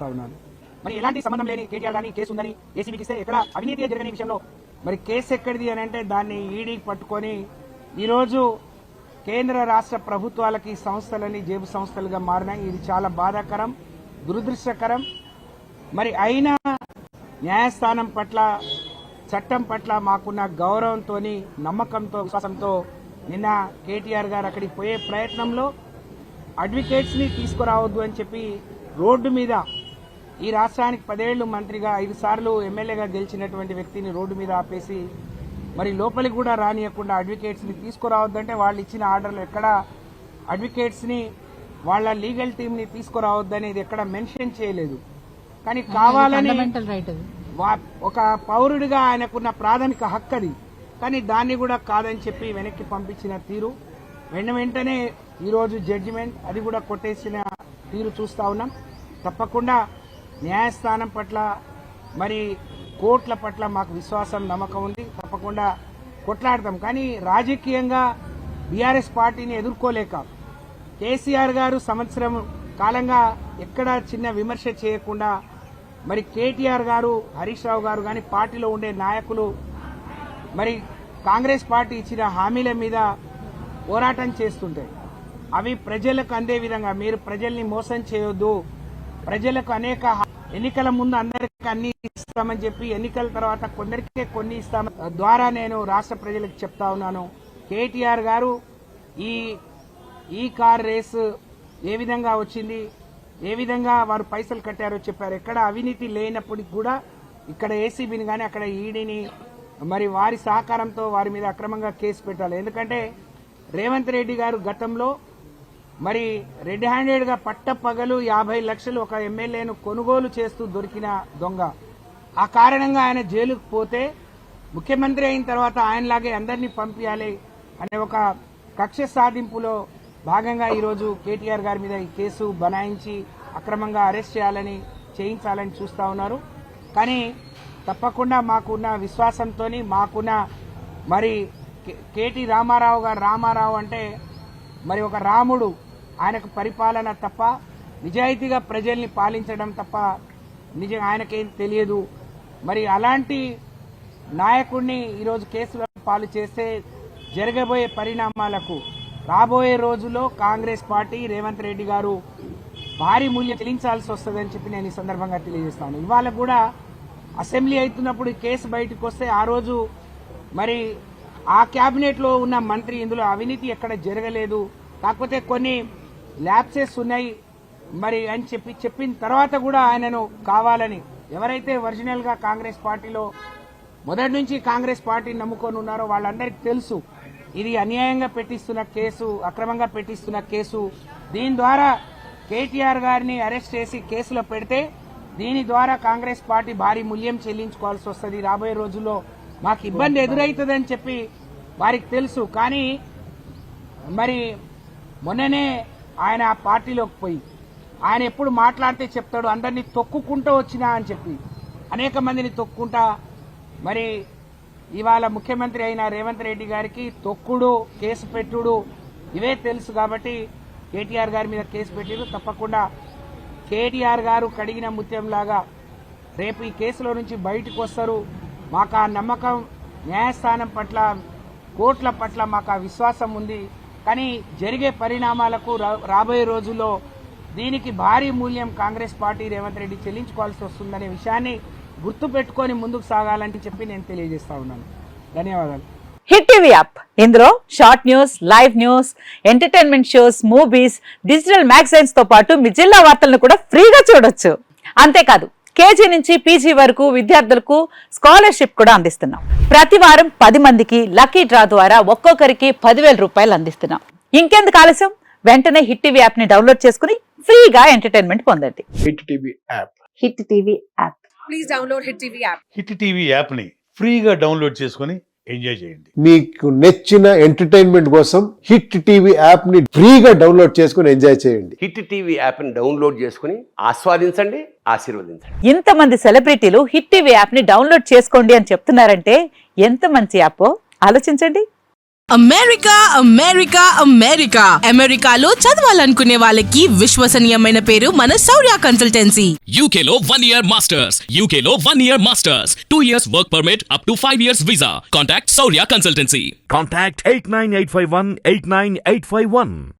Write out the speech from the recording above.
తెలియజేస్తా ఉన్నాను. మరి ఎలాంటి సంబంధం లేని కేటీఆర్ గానీ కేసు ఉందని ఏసీబీకి ఇస్తే ఎక్కడ అవినీతి జరిగిన విషయంలో మరి కేసు ఎక్కడిది అని అంటే దాన్ని ఈడీకి పట్టుకొని ఈరోజు కేంద్ర రాష్ట్ర ప్రభుత్వాలకి సంస్థలని జేబు సంస్థలుగా మారినాయి. ఇది చాలా బాధాకరం, దురదృష్టకరం. మరి అయినా న్యాయస్థానం పట్ల, చట్టం పట్ల మాకున్న గౌరవంతో, నమ్మకంతో, విశ్వాసంతో నిన్న కేటీఆర్ గారు అక్కడికి పోయే ప్రయత్నంలో అడ్వకేట్స్ ని తీసుకురావద్దు అని చెప్పి రోడ్డు మీద ఈ రాష్ట్రానికి 10 ఏళ్లు మంత్రిగా 5 సార్లు ఎమ్మెల్యేగా గెలిచినటువంటి వ్యక్తిని రోడ్డు మీద ఆపేసి మరి లోపలికి కూడా రానియకుండా అడ్వకేట్స్ ని తీసుకురావద్దంటే వాళ్ళు ఇచ్చిన ఆర్డర్లు ఎక్కడ అడ్వకేట్స్ ని వాళ్ళ లీగల్ టీమ్ ని తీసుకురావద్దనేది ఎక్కడ మెన్షన్ చేయలేదు. కానీ కావాలని ఒక పౌరుడిగా ఆయనకున్న ప్రాథమిక హక్కు అది, కానీ దాన్ని కూడా కాదని చెప్పి వెనక్కి పంపించిన తీరు, వెంటనే ఈరోజు జడ్జిమెంట్ అది కూడా కొట్టేసిన తీరు చూస్తా ఉన్నాం. తప్పకుండా న్యాయస్థానం పట్ల మరి కోర్టుల పట్ల మాకు విశ్వాసం, నమ్మకం ఉంది. తప్పకుండా కొట్లాడతాం. కానీ రాజకీయంగా బీఆర్ఎస్ పార్టీని ఎదుర్కోలేక కేసీఆర్ గారు సంవత్సరం కాలంగా ఎక్కడ చిన్న విమర్శ చేయకుండా మరి కేటీఆర్ గారు, హరీష్ రావు గారు కానీ పార్టీలో ఉండే నాయకులు మరి కాంగ్రెస్ పార్టీ ఇచ్చిన హామీల మీద పోరాటం చేస్తుంటే అవి ప్రజలకు అందే విధంగా మీరు ప్రజల్ని మోసం చేయొద్దు, ప్రజలకు అనేక ఎన్నికల ముందు అందరికీ అన్ని ఇస్తామని చెప్పి ఎన్నికల తర్వాత కొందరికే కొన్ని ఇస్తాం ద్వారా నేను రాష్ట్ర ప్రజలకు చెప్తా ఉన్నాను. కేటీఆర్ గారు ఈ కార్ రేసు ఏ విధంగా వచ్చింది, ఏ విధంగా వారు పైసలు కట్టారో చెప్పారు. ఎక్కడ అవినీతి లేనప్పటికి కూడా ఇక్కడ ఏసీబీని కానీ అక్కడ ఈడీని మరి వారి సహకారంతో వారి మీద అక్రమంగా కేసు పెట్టాలి. ఎందుకంటే రేవంత్ రెడ్డి గారు గతంలో మరి రెడ్ హ్యాండెడ్ గా పట్టపగలు 50 లక్షలు ఒక ఎమ్మెల్యేను కొనుగోలు చేస్తూ దొరికిన దొంగ. ఆ కారణంగా ఆయన జైలుకు పోతే ముఖ్యమంత్రి అయిన తర్వాత ఆయనలాగే అందరినీ పంపించాలి అనే ఒక కక్ష సాధింపులో భాగంగా ఈరోజు కేటీఆర్ గారి మీద ఈ కేసు బనాయించి అక్రమంగా అరెస్ట్ చేయించాలని చూస్తా ఉన్నారు. కానీ తప్పకుండా మాకున్న విశ్వాసంతో, మాకున్న మరి కేటీ రామారావు గారు, రామారావు అంటే మరి ఒక రాముడు, ఆయనకు పరిపాలన తప్ప నిజాయితీగా ప్రజల్ని పాలించడం తప్ప ఆయనకేం తెలియదు. మరి అలాంటి నాయకుడిని ఈరోజు కేసులో పాలు చేస్తే జరగబోయే పరిణామాలకు రాబోయే రోజుల్లో కాంగ్రెస్ పార్టీ, రేవంత్ రెడ్డి గారు భారీ మూల్యం చెల్లించాల్సి వస్తుందని చెప్పి నేను ఈ సందర్భంగా తెలియజేస్తాను. ఇవాళ కూడా అసెంబ్లీ అవుతున్నప్పుడు కేసు బయటకు వస్తే ఆ రోజు మరి ఆ కేబినెట్ లో ఉన్న మంత్రి ఇందులో అవినీతి ఎక్కడ జరగలేదు, కాకపోతే కొన్ని ల్యాప్సెస్ ఉన్నాయి మరి అని చెప్పిన తర్వాత కూడా ఆయనను కావాలని ఎవరైతే ఒరిజినల్ గా కాంగ్రెస్ పార్టీలో మొదటి నుంచి కాంగ్రెస్ పార్టీని నమ్ముకొని ఉన్నారో వాళ్ళందరికీ తెలుసు ఇది అన్యాయంగా పెట్టిస్తున్న కేసు, అక్రమంగా పెట్టిస్తున్న కేసు. దీని ద్వారా కేటీఆర్ గారిని అరెస్ట్ చేసి కేసులో పెడితే దీని ద్వారా కాంగ్రెస్ పార్టీ భారీ మూల్యం చెల్లించుకోవాల్సి వస్తుంది. రాబోయే రోజుల్లో మాకు ఇబ్బంది ఎదురవుతుందని చెప్పి వారికి తెలుసు. కానీ మరి మొన్ననే ఆయన ఆ పార్టీలోకి పోయి ఆయన ఎప్పుడు మాట్లాడితే చెప్తాడు అందరినీ తొక్కుకుంటూ వచ్చినా అని చెప్పి అనేక మందిని తొక్కుంటా మరి ఇవాళ ముఖ్యమంత్రి అయిన రేవంత్ రెడ్డి గారికి తొక్కుడు, కేసు పెట్టుడు ఇవే తెలుసు. కాబట్టి కేటీఆర్ గారి మీద కేసు పెట్టారు. తప్పకుండా కేటీఆర్ గారు కడిగిన ముత్యంలాగా రేపు ఈ కేసులో నుంచి బయటకు వస్తారు. మాకు ఆ నమ్మకం, న్యాయస్థానం పట్ల, కోర్టుల పట్ల మాకు ఆ విశ్వాసం ఉంది. కానీ జరిగే పరిణామాలకు రాబోయే రోజుల్లో దీనికి భారీ మూల్యం కాంగ్రెస్ పార్టీ, రేవంత్ రెడ్డి చెల్లించుకోవాల్సి వస్తుందనే విషయాన్ని గుర్తు పెట్టుకుని ముందుకు సాగాలని చెప్పి నేను తెలియజేస్తా ఉన్నాను. ధన్యవాదాలు. హిట్ టీవీ యాప్, ఇందులో short news, live news, entertainment shows, movies, digital magazines తో పాటు మీ జిల్లా వార్తలను కూడా ఫ్రీగా చూడొచ్చు. అంతేకాదు కేజీ నుంచి పీజీ వరకు విద్యార్థులకు స్కాలర్షిప్ కూడా అందిస్తున్నాం. ప్రతి వారం 10 మందికి లక్కీ డ్రా ద్వారా ఒక్కొక్కరికి 10,000 రూపాయలు అందిస్తున్నాం. ఇంకెందుకు ఆలస్యం, వెంటనే హిట్ టీవీ యాప్ ని డౌన్లోడ్ చేసుకుని ఫ్రీగా ఎంటర్టైన్మెంట్ పొందండి. Hit TV app. Hit TV app. Please download hit TV app. Hit TV app ని ఫ్రీగా డౌన్లోడ్ చేసుకుని ఎంజాయ్ చేయండి. మీకు నచ్చిన ఎంటర్టైన్మెంట్ కోసం హిట్ టీవీ యాప్ ని ఫ్రీగా డౌన్లోడ్ చేసుకుని ఎంజాయ్ చేయండి. హిట్ టీవీ యాప్ ని డౌన్లోడ్ చేసుకుని ఆస్వాదించండి, ఆశీర్వదించండి. ఇంతమంది సెలబ్రిటీలు హిట్ టీవీ యాప్ ని డౌన్లోడ్ చేసుకోండి అని చెప్తున్నారంటే ఎంత మంచి యాప్ ఆలోచించండి. అమెరికా అమెరికా అమెరికా అమెరికాలో చదవాలనుకునే వాళ్ళకి విశ్వసనీయమైన పేరు మన శౌర్య consultancy. UK Law 1 Year Masters. UK Law 1 Year Masters. 2 years work permit up to 5 years visa. Contact Saurya Consultancy. Contact 89851 89851.